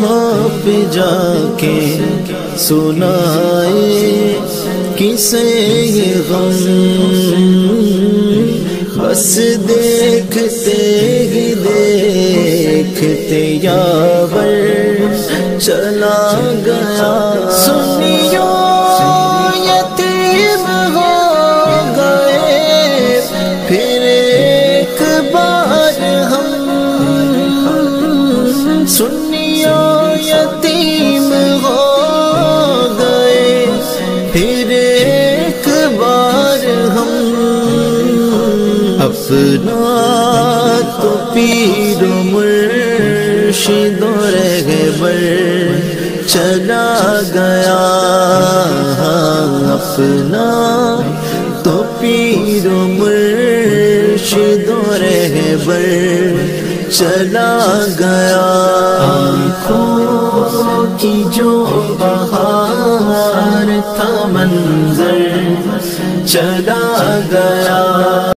کہاں پہ جا کے سنائے کسے یہ غم، بس دیکھتے ہی دیکھتے یاور چلا گیا۔ سنیو یتیم ہو گئے پھر ایک بار ہم، سنیو یتیم ہو گئے پھر ایک بار ہم، اپنا تو پیر و مرشد و رہبر چلا گیا، اپنا تو پیر و مرشد و رہبر چلا گیا۔ آنکھوں کی جو بہار تھا منظر چلا گیا،